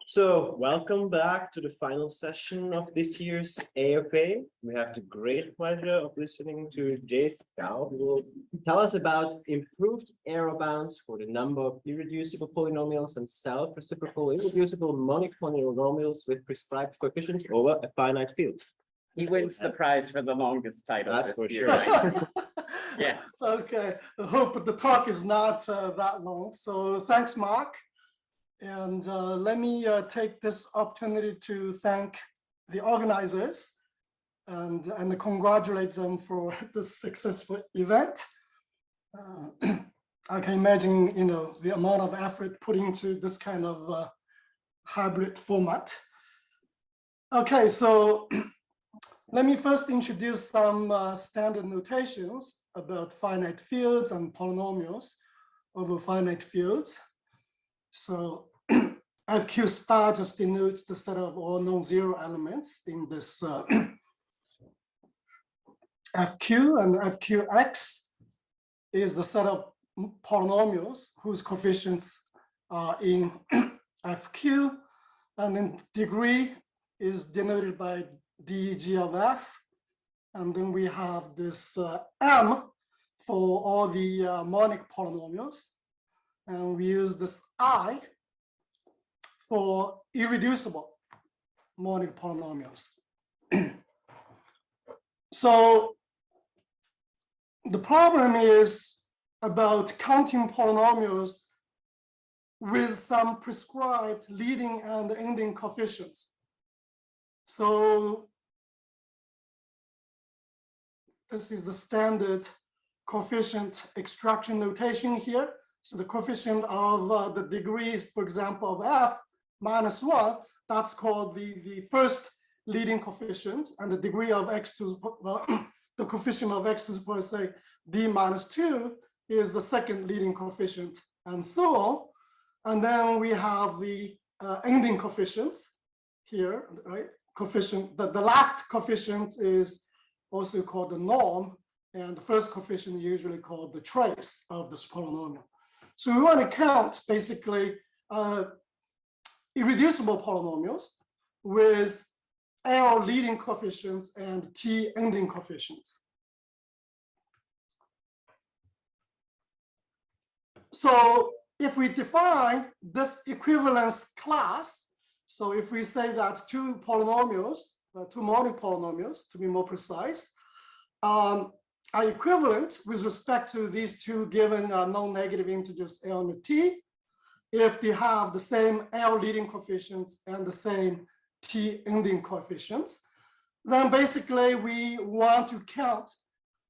So welcome back to the final session of this year's AofA. We have the great pleasure of listening to Zhicheng Gao, who will tell us about improved error bounds for the number of irreducible polynomials and self-reciprocal irreducible monic polynomials with prescribed coefficients over a finite field. He wins the prize for the longest title. That's for year. sure. Yeah. Okay. I hope the talk is not that long. So thanks, Mark. And let me take this opportunity to thank the organizers and congratulate them for this successful event. I can imagine, the amount of effort put into this kind of hybrid format. Okay, so let me first introduce some standard notations about finite fields and polynomials over finite fields. So FQ star just denotes the set of all non-zero elements in this FQ, and FQX is the set of polynomials whose coefficients are in FQ, and then degree is denoted by DEG of F. And then we have this M for all the monic polynomials. And we use this I for irreducible monic polynomials. So the problem is about counting polynomials with some prescribed leading and ending coefficients. So this is the standard coefficient extraction notation here. So the coefficient of the degrees, for example, of F minus 1, that's called the first leading coefficient, and the degree of x to the coefficient of x to the power, say, d minus 2 is the second leading coefficient, and so on. And then we have the ending coefficients here, right? Coefficient, the last coefficient is also called the norm, and the first coefficient is usually called the trace of this polynomial. So we want to count basically irreducible polynomials with L leading coefficients and T ending coefficients. So if we define this equivalence class, so if we say that two polynomials, two monic polynomials to be more precise, are equivalent with respect to these two given non-negative integers L and T, if they have the same L leading coefficients and the same T ending coefficients, then basically we want to count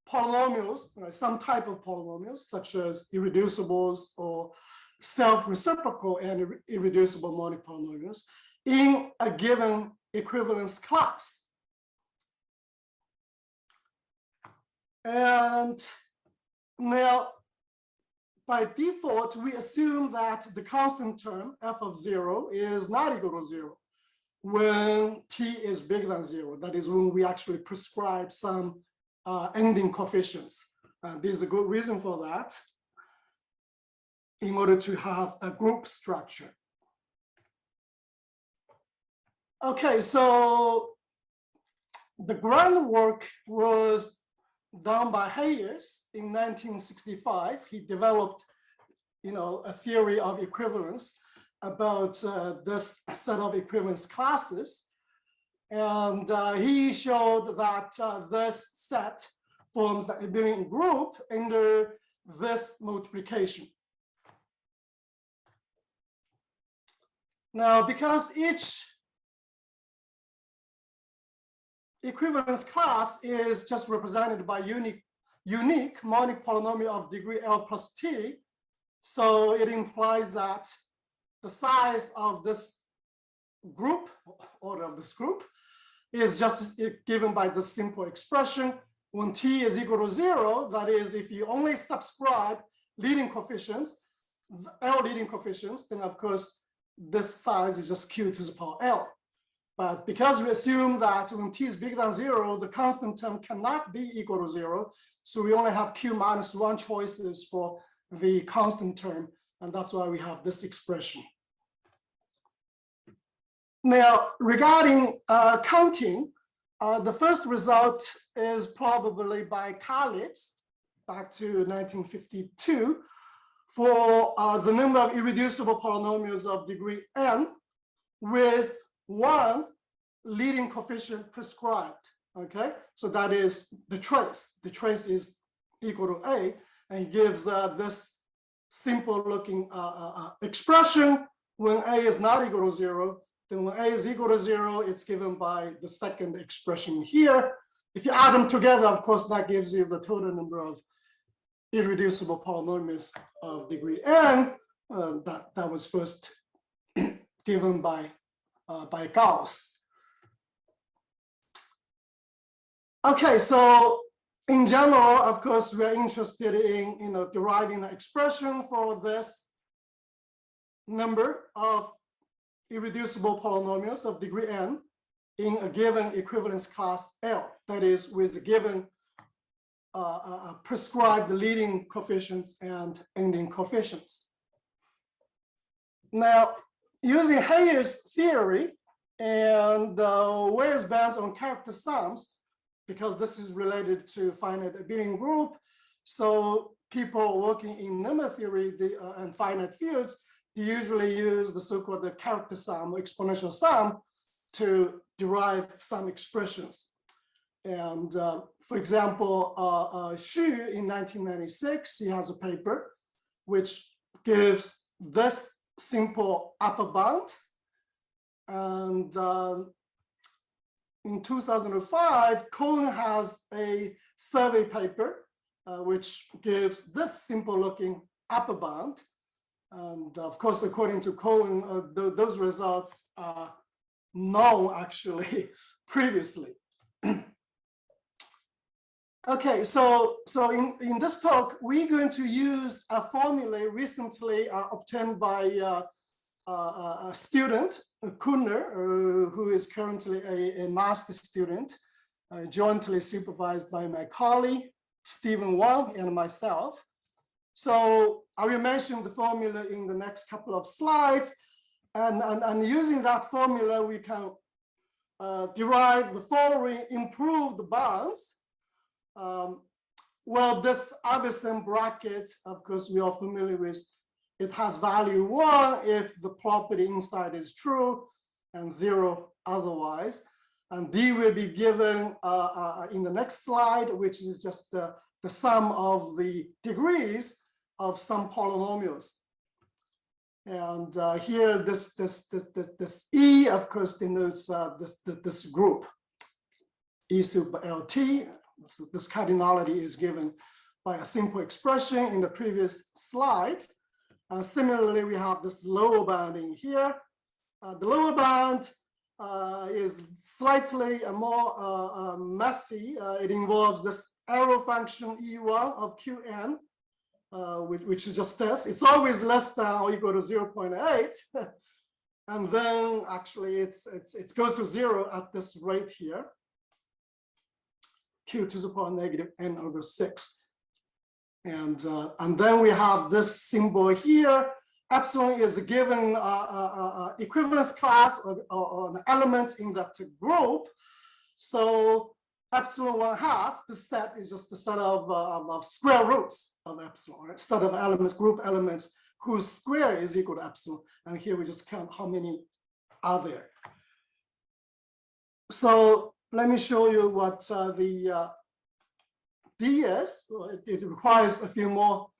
polynomials, some type of polynomials, such as irreducibles or self-reciprocal and irreducible monic polynomials in a given equivalence class. And now, by default, we assume that the constant term f of 0 is not equal to 0 when t is bigger than 0. That is when we actually prescribe some ending coefficients. And there's a good reason for that in order to have a group structure. Okay, so the groundwork was done by Hayes in 1965. He developed, a theory of equivalence about this set of equivalence classes. And he showed that this set forms the abelian group under this multiplication. Now, because each equivalence class is just represented by unique monic polynomial of degree L plus T, so it implies that the size of this group, order of this group, is just given by the simple expression. When T is equal to 0, that is, if you only subscribe leading coefficients, L leading coefficients, then of course this size is just Q to the power L. But because we assume that when T is bigger than 0, the constant term cannot be equal to 0, so we only have Q minus 1 choices for the constant term, and that's why we have this expression. Now, regarding counting, the first result is probably by Kalitz back to 1952 for the number of irreducible polynomials of degree n with one leading coefficient prescribed. Okay, so that is the trace. The trace is equal to a, and it gives this simple looking expression when a is not equal to 0. Then when a is equal to 0, it's given by the second expression here. If you add them together, of course, that gives you the total number of irreducible polynomials of degree n. That was first given by Gauss. Okay, so in general, of course, we are interested in deriving an expression for this number of irreducible polynomials of degree n in a given equivalence class L, that is, with a given prescribed leading coefficients and ending coefficients. Now, using Hayes' theory and Weyer's bands on character sums, because this is related to finite abelian group, so people working in number theory and finite fields usually use the so-called character sum or exponential sum to derive some expressions. And for example, Xu in 1996, he has a paper which gives this simple upper bound. And in 2005, Cohen has a survey paper which gives this simple looking upper bound. And of course, according to Cohen, those results are known actually previously. Okay, so in this talk, we're going to use a formula recently obtained by a student, Kuhner, who is currently a master student, jointly supervised by my colleague, Stephen Wang, and myself. So I will mention the formula in the next couple of slides. And using that formula, we can derive the following improved bounds. Well, this Avicen bracket, of course, we are familiar with. It has value 1 if the property inside is true and 0 otherwise. And D will be given in the next slide, which is just the sum of the degrees of some polynomials. And here, this E, of course, denotes this group, E sub LT. So this cardinality is given by a simple expression in the previous slide. Similarly, we have this lower bounding here. The lower bound is slightly more messy. It involves this arrow function E1 of Qn, which is just this. It's always less than or equal to 0.8. And then actually it goes to 0 at this rate here. Q to the power negative n over 6. And then we have this symbol here. Epsilon is a given equivalence class or an element in that group. So epsilon 1/2, this set is just the set of square roots of epsilon, right? Set of elements, group elements whose square is equal to epsilon. And here we just count how many are there. So let me show you what the D is. It requires a few more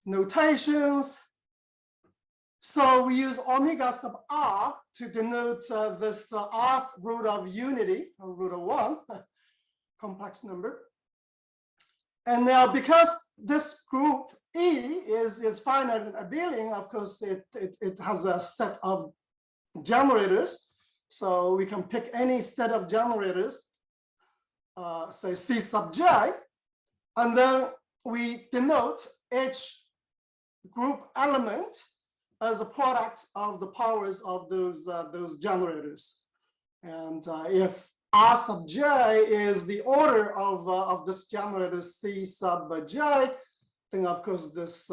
notations. So we use omega sub r to denote this rth root of unity, or root of 1, complex number. And now because this group E is finite and abelian, of course, it has a set of generators. So we can pick any set of generators, say C sub j, and then we denote each group element as a product of the powers of those generators. And if R sub j is the order of this generator C sub j, then of course this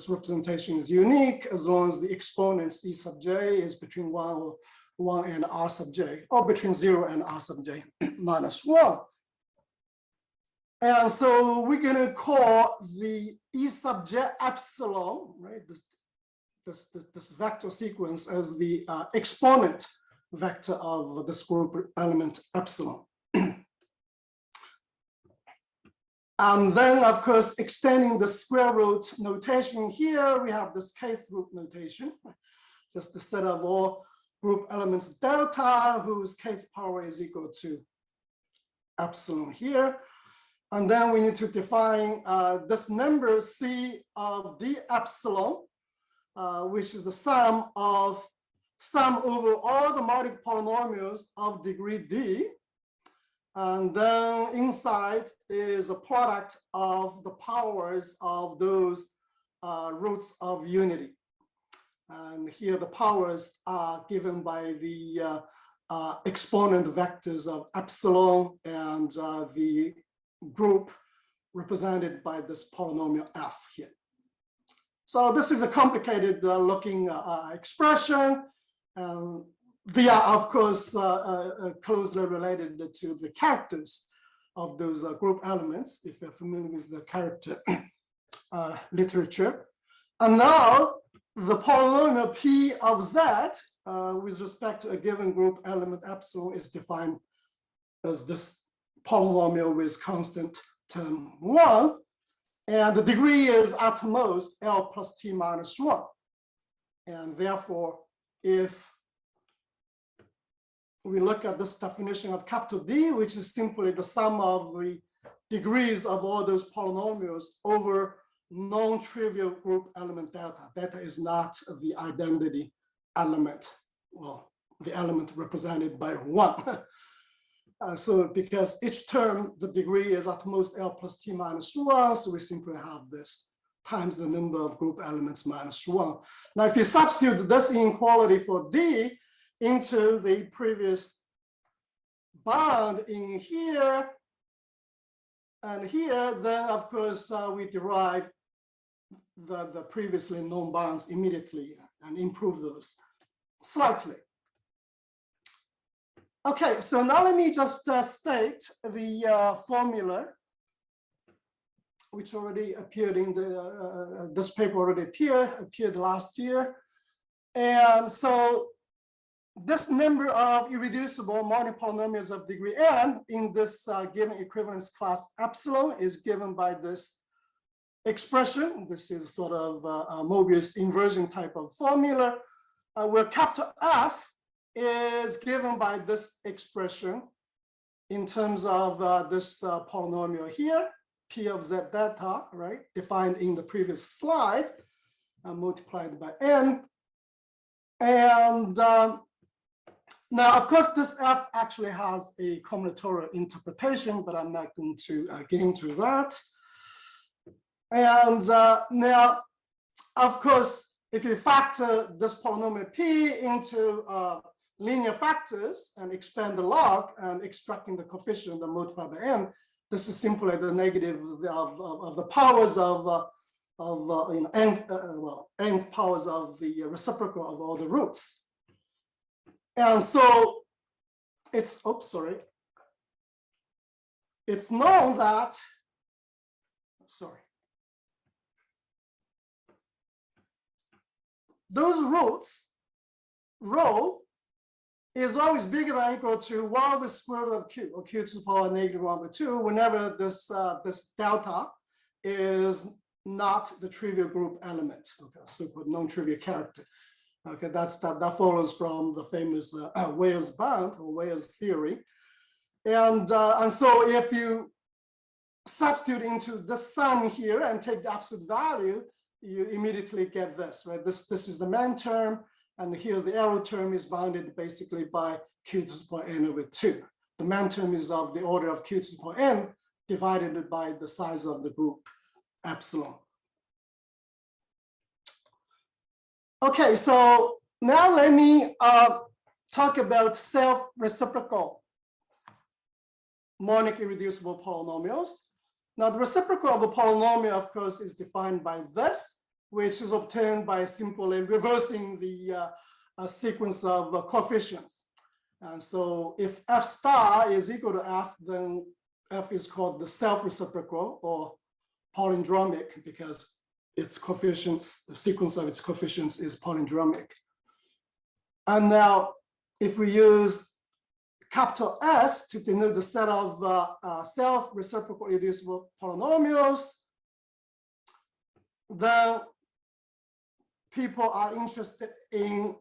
representation is unique as long as the exponents E sub j is between 1 and R sub j, or between 0 and R sub j minus 1. And so we're going to call the E sub j epsilon, right? This vector sequence as the exponent vector of this group element epsilon. And then, of course, extending the square root notation here, we have this kth root notation, just the set of all group elements delta, whose kth power is equal to epsilon here. And then we need to define this number C of d epsilon, which is the sum over all the modic polynomials of degree d. And then inside is a product of the powers of those roots of unity. And here the powers are given by the exponent vectors of epsilon and the group represented by this polynomial f here. So this is a complicated looking expression. They are, of course, closely related to the characters of those group elements, if you're familiar with the character literature. And now the polynomial P of Z with respect to a given group element epsilon is defined as this polynomial with constant term 1. And the degree is at most L plus T minus 1. And therefore, if we look at this definition of capital D, which is simply the sum of the degrees of all those polynomials over non-trivial group element delta. Delta is not the identity element, well, the element represented by 1. So because each term, the degree is at most L plus T minus 1, so we simply have this times the number of group elements minus 1. Now, if you substitute this inequality for D into the previous bound in here and here, then of course we derive the previously known bounds immediately and improve those slightly. Okay, so now let me just state the formula, which already appeared in the, this paper already appeared last year. And so this number of irreducible Monic polynomials of degree n in this given equivalence class epsilon is given by this expression. This is sort of a Mobius inversion type of formula, where capital F is given by this expression in terms of this polynomial here, P of Z delta, right, defined in the previous slide, multiplied by n. And now, of course, this F actually has a combinatorial interpretation, but I'm not going to get into that. And now, of course, if you factor this polynomial P into linear factors and expand the log and extracting the coefficient and multiply by n, this is simply the negative of the powers of you know, nth powers of the reciprocal of all the roots. And so it's, oops, sorry. It's known that, sorry. Those roots, rho, is always bigger than or equal to 1 over the square root of q, or q to the power negative 1 over 2, whenever this, this delta is not the trivial group element, okay, so-called non-trivial character. Okay, that follows from the famous Wales bound or Wales theory. And so if you substitute into the sum here and take the absolute value, you immediately get this, right? This is the main term, and here the arrow term is bounded basically by q to the power n over 2. The main term is of the order of q to the power n divided by the size of the group epsilon. Okay, so now let me talk about self-reciprocal Monic irreducible polynomials. Now, the reciprocal of a polynomial, of course, is defined by this, which is obtained by simply reversing the sequence of coefficients. And so if f star is equal to f, then f is called the self-reciprocal or palindromic because its coefficients, the sequence of its coefficients is palindromic. And now if we use capital S to denote the set of self-reciprocal irreducible polynomials, then people are interested in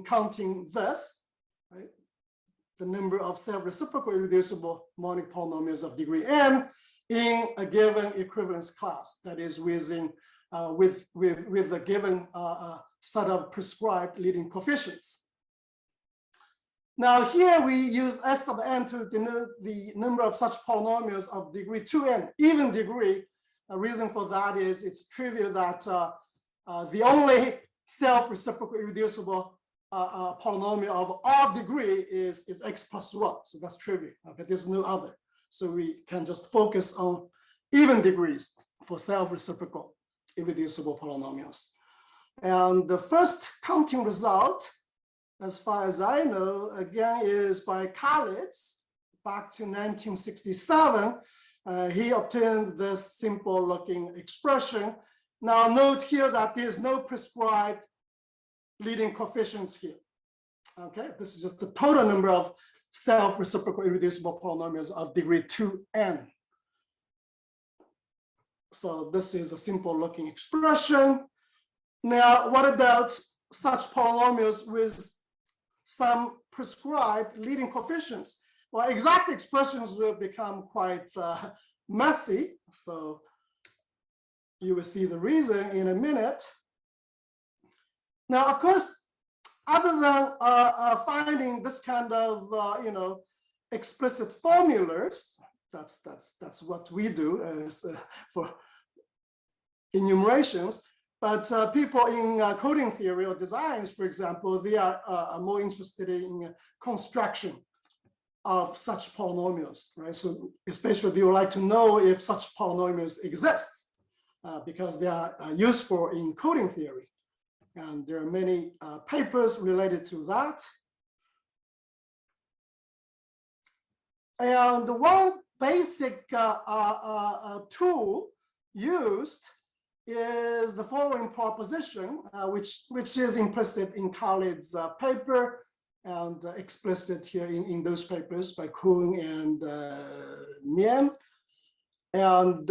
counting this, right? The number of self-reciprocal irreducible monic polynomials of degree n in a given equivalence class, that is within with a given set of prescribed leading coefficients. Now here we use S sub n to denote the number of such polynomials of degree 2n, even degree. A reason for that is it's trivial that the only self-reciprocal irreducible polynomial of odd degree is x plus 1. So that's trivial. Okay, there's no other. So we can just focus on even degrees for self-reciprocal irreducible polynomials. And the first counting result, as far as I know, again, is by Kalitz back to 1967. He obtained this simple looking expression. Now note here that there's no prescribed leading coefficients here. Okay, this is just the total number of self-reciprocal irreducible polynomials of degree 2n. So this is a simple looking expression. Now, what about such polynomials with some prescribed leading coefficients? Well, exact expressions will become quite messy. So you will see the reason in a minute. Now, of course, other than finding this kind of explicit formulas, that's what we do as for enumerations. But people in coding theory or designs, for example, they are more interested in construction of such polynomials, right? So especially they would like to know if such polynomials exist because they are useful in coding theory. And there are many papers related to that. And the one basic tool used is the following proposition, which is implicit in Khalid's paper and explicit here in those papers by Kuhn and Mien. And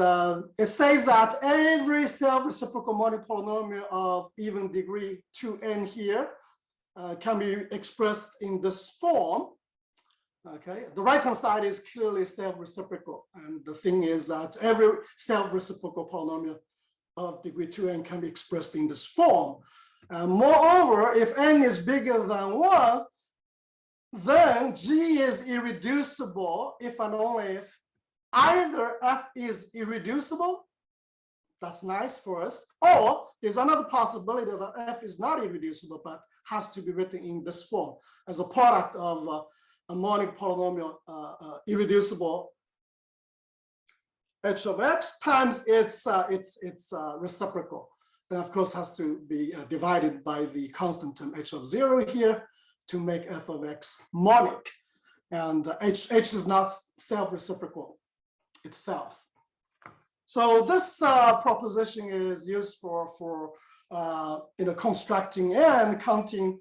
it says that every self-reciprocal monic polynomial of even degree 2n here can be expressed in this form. Okay, the right-hand side is clearly self-reciprocal. And the thing is that every self-reciprocal polynomial of degree 2n can be expressed in this form. Moreover, if n is bigger than 1, then G is irreducible if and only if either f is irreducible, that's nice for us, or there's another possibility that f is not irreducible, but has to be written in this form as a product of a monic polynomial irreducible h of x times its reciprocal. Then of course has to be divided by the constant term h of 0 here to make f of x monic. And h is not self-reciprocal itself. So this proposition is used for constructing and counting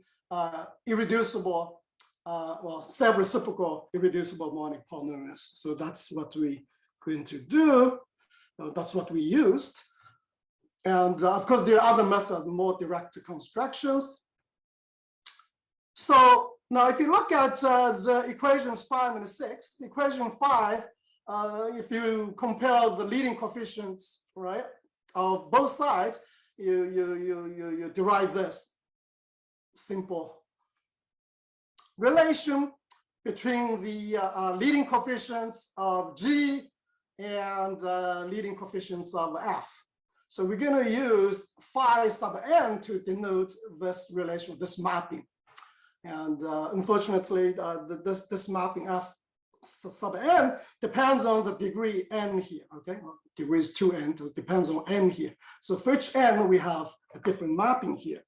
irreducible, self-reciprocal irreducible monic polynomials. So that's what we're going to do. That's what we used. And of course, there are other methods, more direct constructions. So now if you look at the equations 5 and 6, equation 5, if you compare the leading coefficients, right, of both sides, you derive this simple relation between the leading coefficients of G and leading coefficients of F. So we're going to use phi sub n to denote this relation, this mapping. And unfortunately, this mapping F sub n depends on the degree n here, okay? Degree is 2n, it depends on n here. So for each n, we have a different mapping here.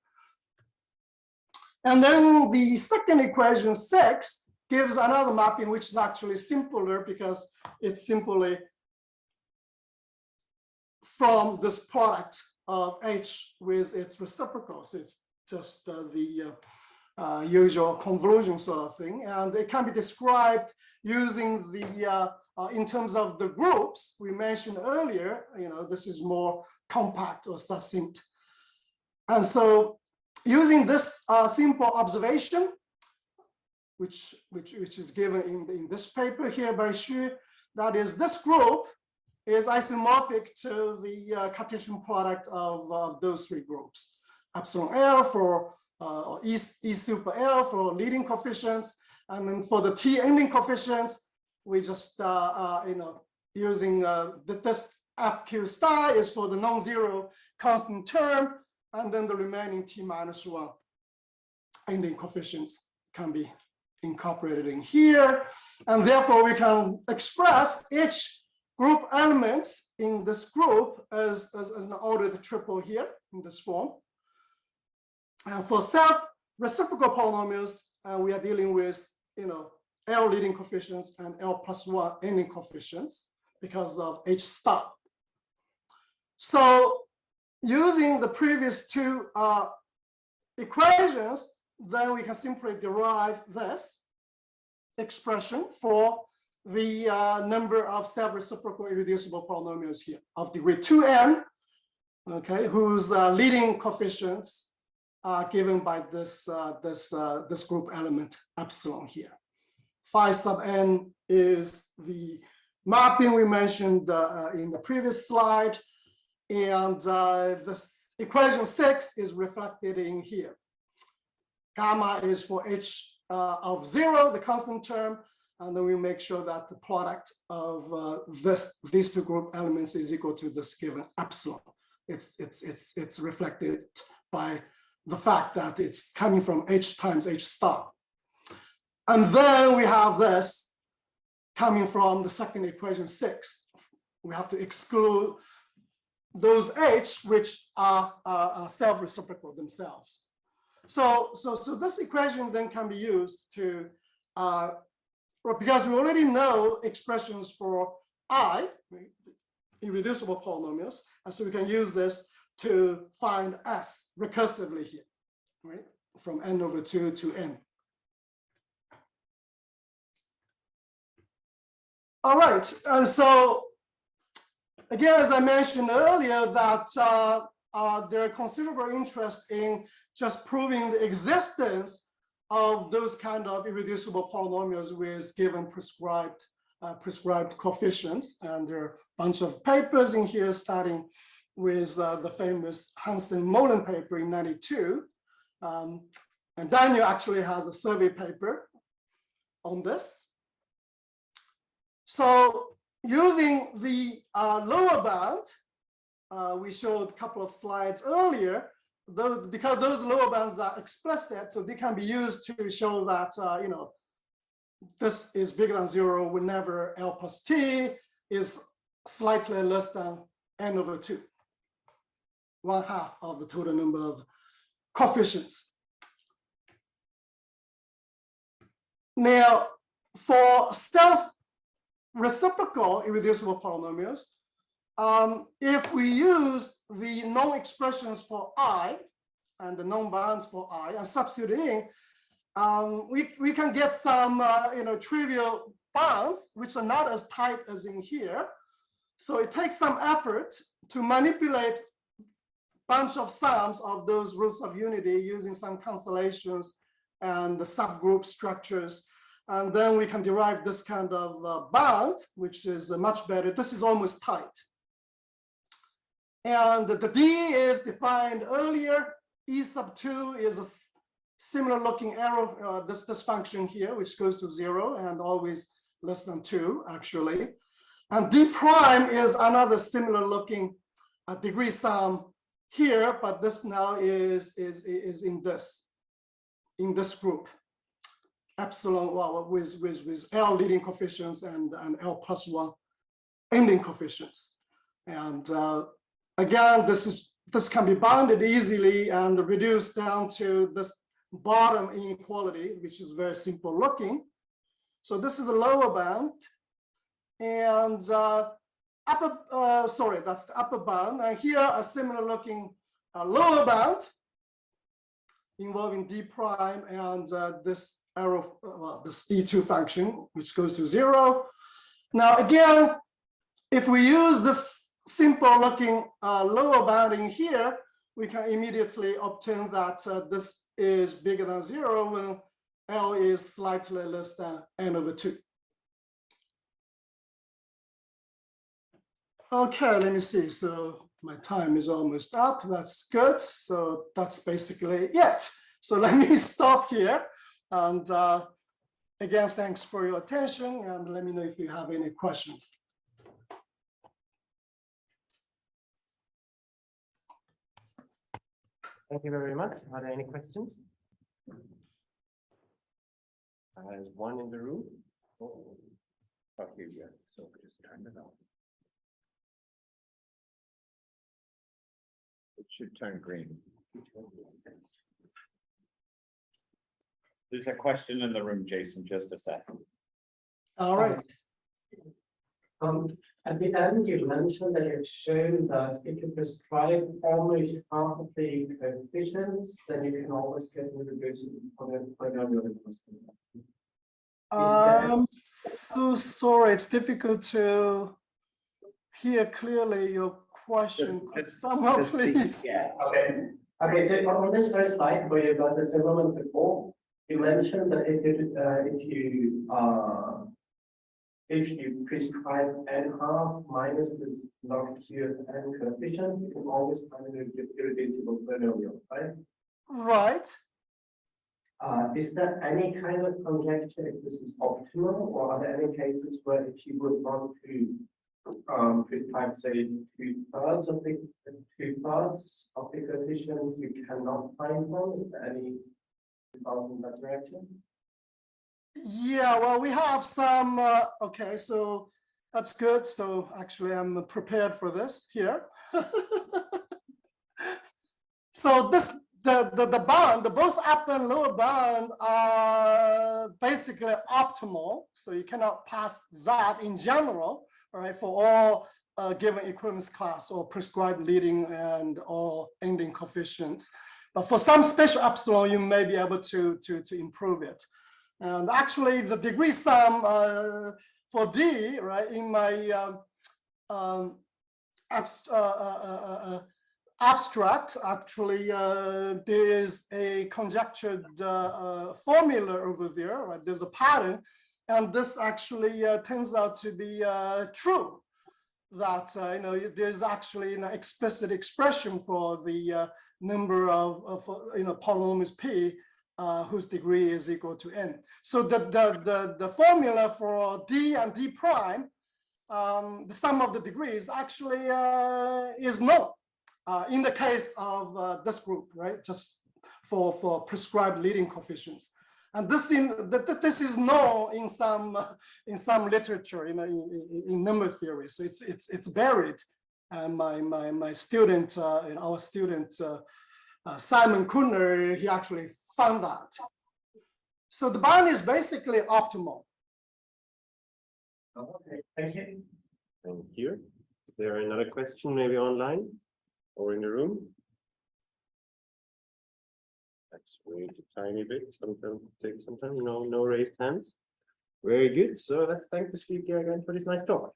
And then the second equation 6 gives another mapping, which is actually simpler because it's simply from this product of H with its reciprocals. It's just the usual convolution sort of thing. And it can be described using the, in terms of the groups we mentioned earlier, this is more compact or succinct. And so using this simple observation, which is given in this paper here by Xu, that is this group is isomorphic to the Cartesian product of those three groups. Epsilon L for E super L for leading coefficients, and then for the T ending coefficients, we just using this FQ star is for the non-zero constant term, and then the remaining T minus 1 ending coefficients can be incorporated in here, and therefore we can express each group elements in this group as an ordered triple here in this form. And for self-reciprocal polynomials, we are dealing with L leading coefficients and L plus 1 ending coefficients because of H star. So using the previous two equations, then we can simply derive this expression for the number of self-reciprocal irreducible polynomials here of degree 2n, okay, whose leading coefficients are given by this this group element epsilon here. Phi sub n is the mapping we mentioned in the previous slide, and this equation 6 is reflected in here. Gamma is for h of 0, the constant term, and then we make sure that the product of these two group elements is equal to this given epsilon. It's reflected by the fact that it's coming from H times H star. And then we have this coming from the second equation 6. We have to exclude those H which are self-reciprocal themselves. So this equation then can be used to, because we already know expressions for I, irreducible polynomials, and so we can use this to find S recursively here, right? From n over 2 to n. All right, and so again, as I mentioned earlier, that there are considerable interest in just proving the existence of those kind of irreducible polynomials with given prescribed coefficients, and there are a bunch of papers in here starting with the famous Hansen-Molen paper in '92, and Daniel actually has a survey paper on this. So using the lower bound, we showed a couple of slides earlier, because those lower bounds are explicit, so they can be used to show that this is bigger than 0 whenever L plus T is slightly less than n over 2, 1/2 of the total number of coefficients. Now, for self-reciprocal irreducible polynomials, if we use the known expressions for I and the known bounds for I and substitute in, we can get some trivial bounds which are not as tight as in here. So it takes some effort to manipulate a bunch of sums of those roots of unity using some constellations and the subgroup structures. And then we can derive this kind of bound, which is much better. This is almost tight. And the D is defined earlier. E sub 2 is a similar looking arrow, this function here, which goes to 0 and always less than 2, actually. And D prime is another similar looking degree sum here, but this now is in this group. epsilon, well, with L leading coefficients and L plus 1 ending coefficients. And again, this can be bounded easily and reduced down to this bottom inequality, which is very simple looking. So this is the lower bound, and sorry, that's the upper bound. And here a similar looking lower bound involving d prime and this arrow, well, this E2 function, which goes to 0. Now again, if we use this simple looking lower bounding here, we can immediately obtain that this is bigger than 0 when L is slightly less than n/2. Okay, let me see. So my time is almost up. That's good. So that's basically it. So let me stop here. And again, thanks for your attention. And let me know if you have any questions. Thank you very much. Are there any questions? There's one in the room. Oh, here you go. So just turn it on. It should turn green. There's a question in the room, Jason, just a second. All right. At the end, you mentioned that you've shown that if you prescribe almost half of the coefficients, then you can always get an irreducible polynomial. I'm so sorry. It's difficult to hear clearly your question. Could someone please? Yeah. Okay. Okay. So on this first slide where you got this moment before, you mentioned that if you prescribe n half minus this log q of n coefficient, you can always find an irreducible polynomial, right? Right. Is there any kind of conjecture if this is optimal, or are there any cases where if you would want to prescribe, say, two-thirds of the coefficient, you cannot find one? Is there any result in that direction? Yeah, well, we have some, okay, so that's good. So actually I'm prepared for this here. So this, the bound, the both upper and lower bound are basically optimal. So you cannot pass that in general, right, for all given equivalence class or prescribed leading and or ending coefficients. But for some special epsilon, you may be able to improve it. And actually, the degree sum for D, right, in my abstract, actually, there is a conjectured formula over there, right? There's a pattern, and this actually turns out to be true. That you know, there's actually an explicit expression for the number of polynomials P. Whose degree is equal to n. So the formula for D and D prime, the sum of the degrees actually is known in the case of this group, right? Just for prescribed leading coefficients, and this is known in some literature, you know, in number theory. So it's buried, and my student, our student. Simon Kuhner, he actually found that. So the bound is basically optimal. Okay, thank you. Thank you. Is there another question, maybe online or in the room? Let's wait a tiny bit. Sometimes take some time. No raised hands. Very good. So let's thank the speaker again for this nice talk.